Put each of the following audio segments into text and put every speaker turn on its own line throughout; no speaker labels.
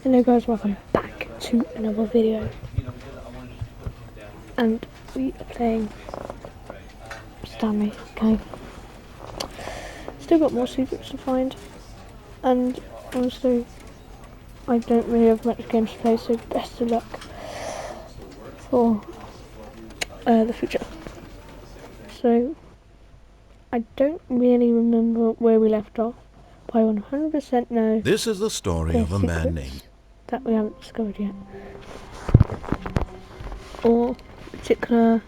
Hello guys, welcome back to another video. And we are playing Stanley, okay. Still got more secrets to find. And honestly, I don't really have much games to play, so best of luck for the future. So, I don't really remember where we left off, but I 100% know
this is the story of a man named
that we haven't discovered yet, or particular.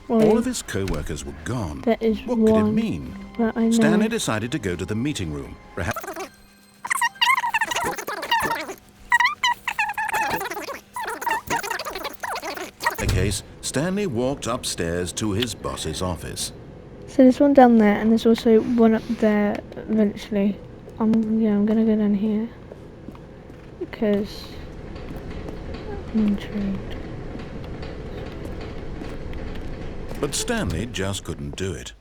All of his co-workers were gone.
There is
what
one
could it mean?
That I know.
Stanley decided to go to the meeting room. Perhaps in case, Stanley walked upstairs to his boss's office.
So there's one down there, and there's also one up there eventually. I'm gonna go down here because I'm intrigued.
But Stanley just couldn't do it.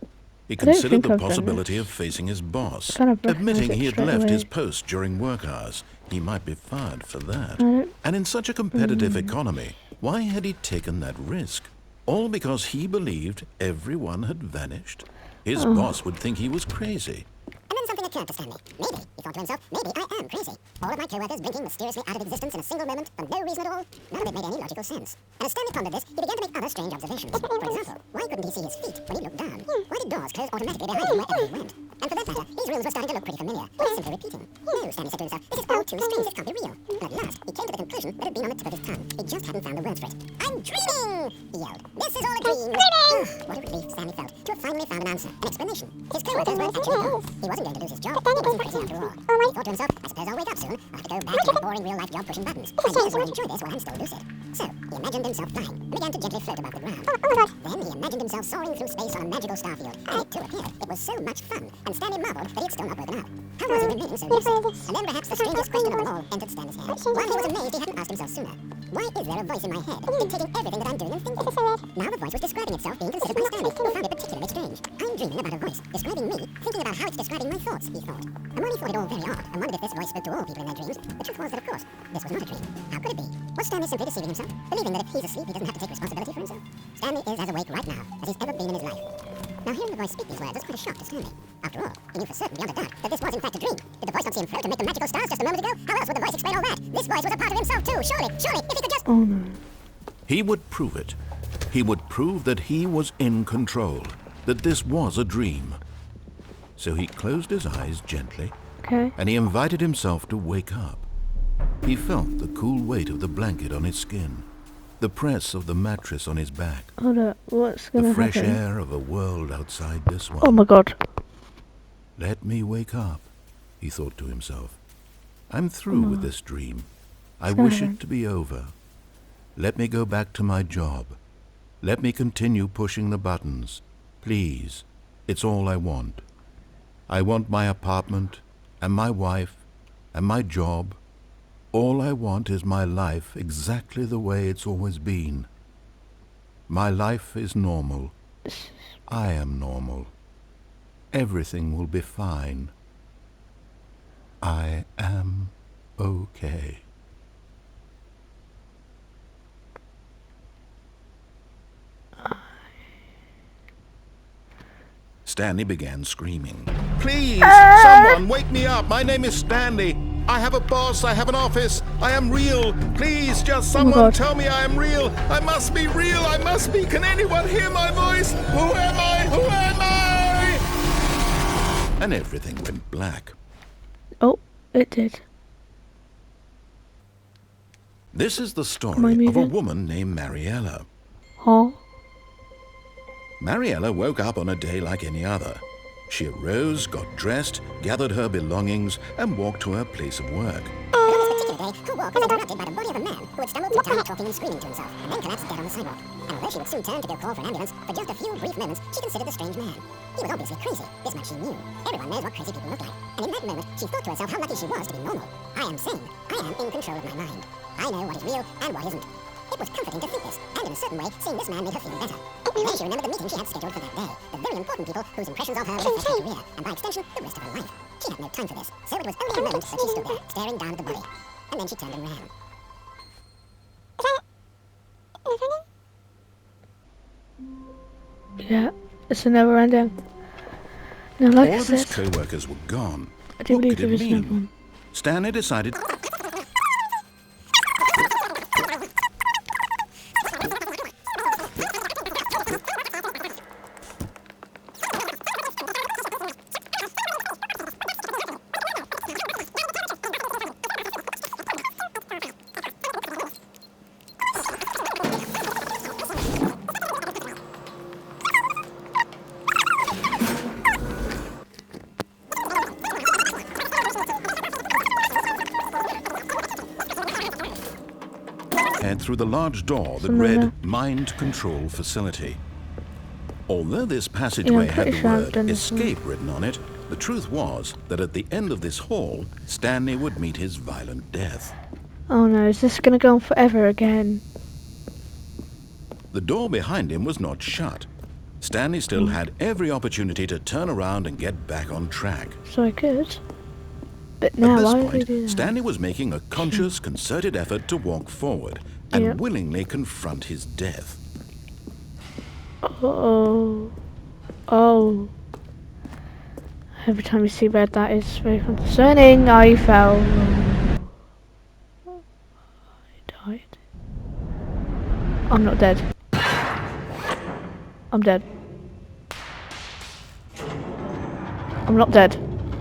He considered the possibility of facing his boss, admitting he had left his post during work hours. He might be fired for that. And in such a competitive economy, why had he taken that risk? All because he believed everyone had vanished? His boss would think he was crazy.
And then something occurred to Stanley. Maybe, he thought to himself, maybe I am crazy. All of my co-workers blinking mysteriously out of existence in a single moment for no reason at all. None of it made any logical sense. And as Stanley pondered this, he began to make other strange observations. For example, why couldn't he see his feet when he looked down? Why did doors close automatically behind him wherever he went? And for that matter, these rooms were starting to look pretty familiar. Why simply repeating? No, Stanley said to himself, this is all too strange, this can't be real. And at last, he came to the conclusion that had been on the tip of his tongue. He just hadn't found the words for it. I'm dreaming! He yelled. This is all a dream! What a relief Stanley felt to have finally found an answer, an explanation. His co-workers were actually wrong. He wasn't going to lose his job. He wasn't crazy after all. He thought to himself, I suppose I'll wake up soon. I'll have to go back to my boring real-life job pushing buttons. I may as well enjoy this while I'm still lucid. So, he imagined himself flying and began to gently float above the ground. Then he imagined himself soaring through space on a magical starfield. And it too appeared. It was so much fun, and Stanley marveled that he had still not woken up. How was he remaining so lucid? And then perhaps the strangest question of them all entered Stanley's head. While he was amazed he hadn't asked himself sooner. Why is there a voice in my head dictating everything that I'm doing and thinking? Now the voice was describing itself being considered by Stanley, who found it particularly strange. I'm dreaming about a voice describing me, thinking about how it's describing my thoughts, he thought. And when he thought it all very odd, and wondered if this voice spoke to all people in their dreams, the truth was that, of course, this was not a dream. How could it be? Was Stanley simply deceiving himself, believing that if he's asleep, he doesn't have to take responsibility for himself? Stanley is as awake right now as he's ever been in his life. Now, hearing the voice speak these words was quite a shock to Stanley. After all, he knew for certain, beyond a doubt, that this was in fact a dream. Did the voice not see him float and make the magical stars just a moment ago? How else would the voice explain all that? This voice was a part of himself too, surely, if he could just...
Oh no.
He would prove it. He would prove that he was in control, that this was a dream. So he closed his eyes gently, and he invited himself to wake up. He felt the cool weight of the blanket on his skin, the press of the mattress on his back,
Hold up, what's gonna
the fresh
happen?
air of a world outside this one.
Oh my god.
Let me wake up, he thought to himself. I'm through with this dream. I wish it to be over. Let me go back to my job. Let me continue pushing the buttons. Please, it's all I want. I want my apartment, and my wife, and my job. All I want is my life exactly the way it's always been. My life is normal. I am normal. Everything will be fine. I am okay. Stanley began screaming. Please, someone wake me up. My name is Stanley. I have a boss. I have an office. I am real. Please, just someone tell me I am real. I must be real. I must be. Can anyone hear my voice? Who am I? Who am I? And everything went black.
Oh, it did.
This is the story of a woman named Mariella.
Huh?
Mariella woke up on a day like any other. She arose, got dressed, gathered her belongings, and walked to her place of work.
But on this particular day, her walk was interrupted by the body of a man who had stumbled through town talking and screaming to himself, and then collapsed dead on the sidewalk. And although she would soon turn to go call for an ambulance, for just a few brief moments, she considered the strange man. He was obviously crazy. This much she knew. Everyone knows what crazy people look like. And in that moment, she thought to herself how lucky she was to be normal. I am sane. I am in control of my mind. I know what is real and what isn't. It was comforting to think this, and in a certain way, seeing this man made her feel better. Then she remembered the meeting she had scheduled for that day, the very important people whose impressions of her would affect her career, and by extension, the rest of her life. She had no time for this, so it was only a moment that she stood there, staring down at the body. and then she turned and ran.
Yeah, it's a never ending. Now, like
All
I
of his
said,
co-workers were gone.
I do
What
believe
could
there
it
is another
mean?
one.
Stanley decided... head through the large door that read Mind Control Facility. Although this passageway had the word escape written on it, the truth was that at the end of this hall, Stanley would meet his violent death.
Oh no, is this gonna go on forever again?
The door behind him was not shut. Stanley still had every opportunity to turn around and get back on track.
So I could. But now, why would we do that?
Stanley was making a conscious, concerted effort to walk forward and willingly confront his death.
Oh. Oh. Every time you see red, that is very concerning. I fell. I died. I'm not dead. I'm dead. I'm not dead.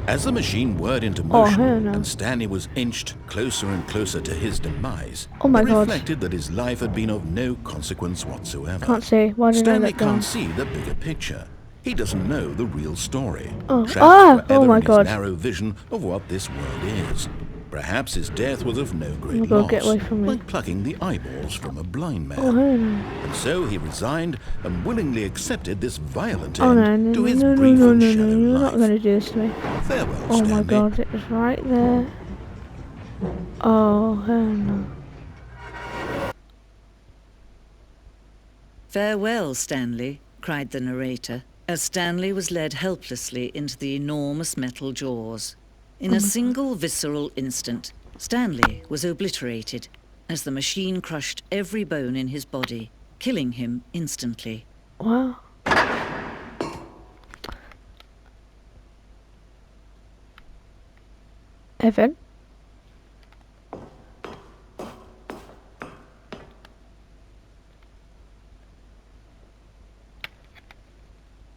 As the machine whirred into motion and Stanley was inched closer and closer to his demise,
he
reflected that his life had been of no consequence whatsoever.
Can't see. Why did
Stanley
I let go?
can't see the bigger picture. He doesn't know the real story. Trapped
Oh my
in
god.
his narrow vision of what this world is. Perhaps his death was of no great
God,
loss,
get away from me.
like plucking the eyeballs from a blind man.
Oh, no.
And so he resigned and willingly accepted this violent
Oh,
end to his
no,
brief and shallow
you're not
life.
going to do this to me.
Farewell,
Oh
Stanley.
my god, it was right there. Oh, hell no.
"Farewell, Stanley," cried the narrator, as Stanley was led helplessly into the enormous metal jaws. In a single visceral instant, Stanley was obliterated as the machine crushed every bone in his body, killing him instantly.
Wow. Evan?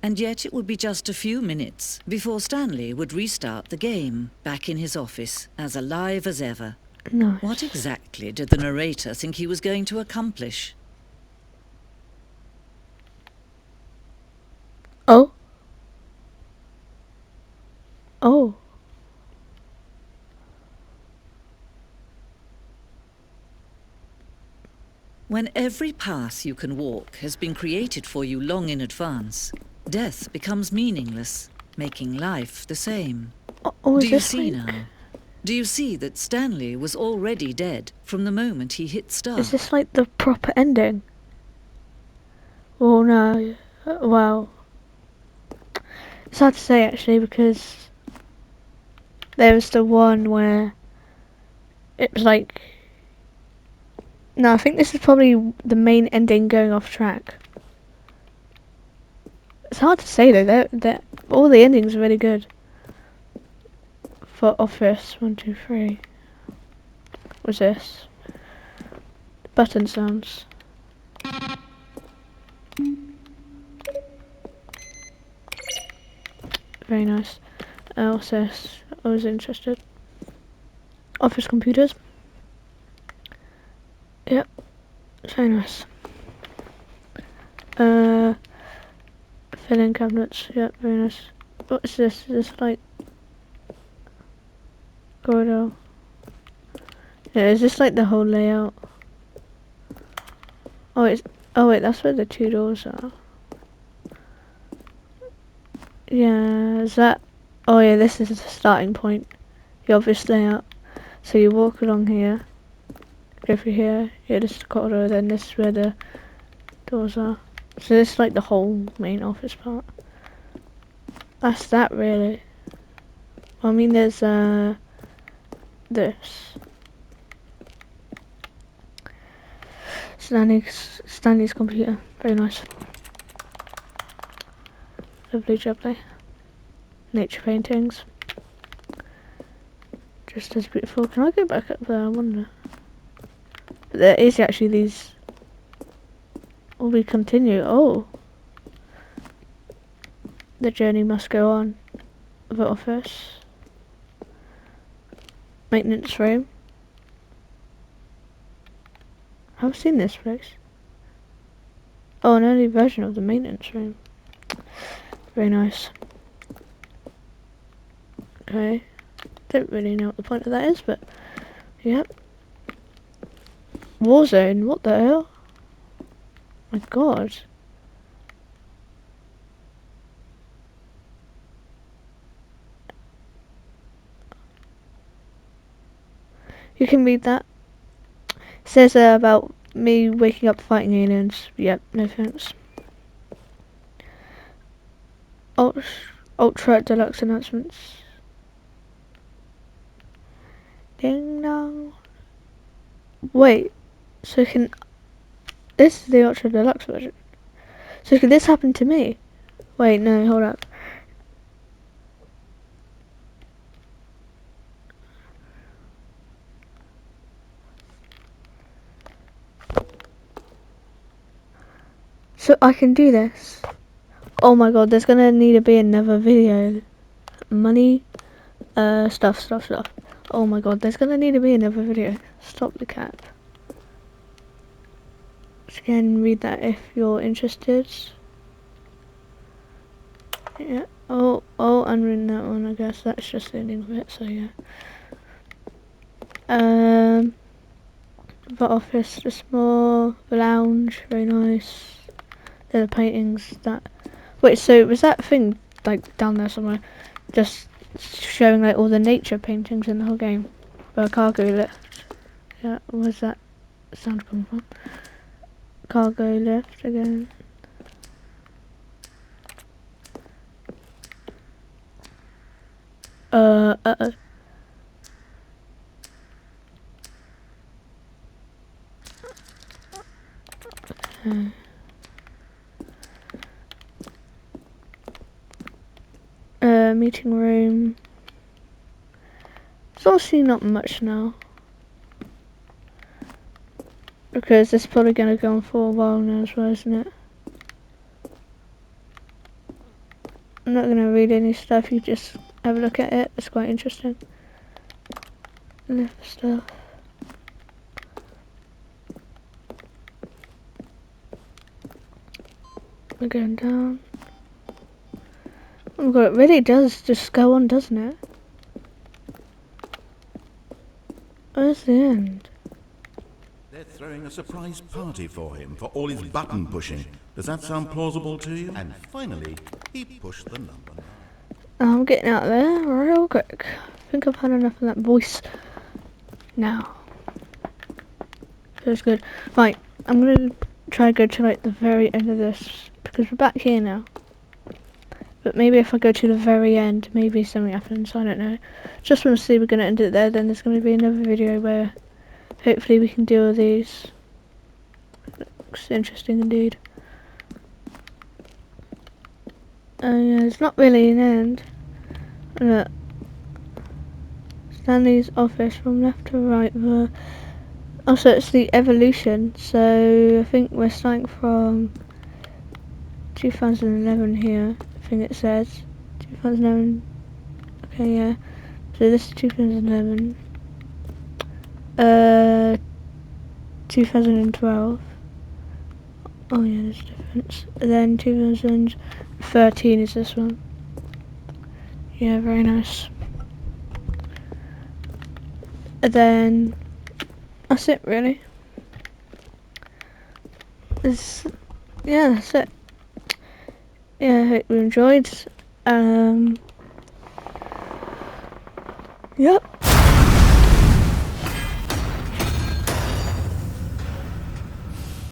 And yet it would be just a few minutes before Stanley would restart the game, back in his office, as alive as ever.
Nice.
What exactly did the narrator think he was going to accomplish?
Oh? Oh.
When every path you can walk has been created for you long in advance, death becomes meaningless, making life the same.
Oh,
Do you see now? Do you see that Stanley was already dead from the moment he hit start?
Is this like the proper ending? Oh no. Well. It's hard to say actually because there was the one where it was like... No, I think this is probably the main ending going off track. It's hard to say though, they're all the endings are really good. For Office 1, 2, 3. What's this? Button sounds. Very nice. What's this? I was interested. Office computers. Yep. It's very nice. Fill-in cabinets. Yep, very nice. What is this? Is this like corridor? Yeah, is this like the whole layout? Oh, it's... Oh wait, that's where the two doors are. Yeah, is that... Oh yeah, this is the starting point. The obvious layout. So you walk along here, go through here, yeah, this is the corridor, then this is where the doors are. So this is like the whole main office part. That's that really. I mean there's this. Stanley's computer. Very nice. Lovely job there. Nature paintings. Just as beautiful. Can I go back up there? I wonder. But there is actually these. Will we continue? Oh. The journey must go on. The office. Maintenance room. I've seen this place. Oh, an early version of the maintenance room. Very nice. Okay. Don't really know what the point of that is, but yep. Warzone, what the hell? My god. You can read that. It says about me waking up fighting aliens. Yep, no thanks. Ultra deluxe announcements. Ding dong. Wait, so can this is the ultra deluxe version? So could this happen to me? Wait, no, hold up. So I can do this. Oh my god, there's gonna need to be another video. Money, stuff. Oh my god, there's gonna need to be another video. Stop the cap. You can read that if you're interested. Yeah. Oh, I'm reading that one. I guess that's just the ending of it. So yeah. The office, the small, the lounge, very nice. There are the paintings that. Wait, so was that thing like down there somewhere, just showing like all the nature paintings in the whole game? The cargo lift. Yeah, where's that sound coming from? Cargo lift again. Uh-oh. Meeting room. It's obviously not much now, because it's probably going to go on for a while now as well, isn't it? I'm not going to read any stuff, you just have a look at it, it's quite interesting. Lift stuff. We're going down. Oh my god, it really does just go on, doesn't it? Where's the end?
They're throwing a surprise party for him for all his button pushing. Does that sound plausible to you? And finally, he pushed the number.
I'm getting out of there real quick. I think I've had enough of that voice now. Feels good. Right, I'm gonna try and go to like the very end of this, because we're back here now. But maybe if I go to the very end, maybe something happens, I don't know. Just want to see we're going to end it there, then there's going to be another video where hopefully we can do all these. Looks interesting indeed. Yeah, it's not really an end. Look. Stanley's office from left to right. Also, it's the evolution, so I think we're starting from 2011 here. I think it says 2011. Okay, yeah. So this is 2011. 2012. Oh yeah, there's a difference. And then 2013 is this one. Yeah, very nice. And then that's it, really. Yeah, that's it. Yeah, I hope you enjoyed. Yep.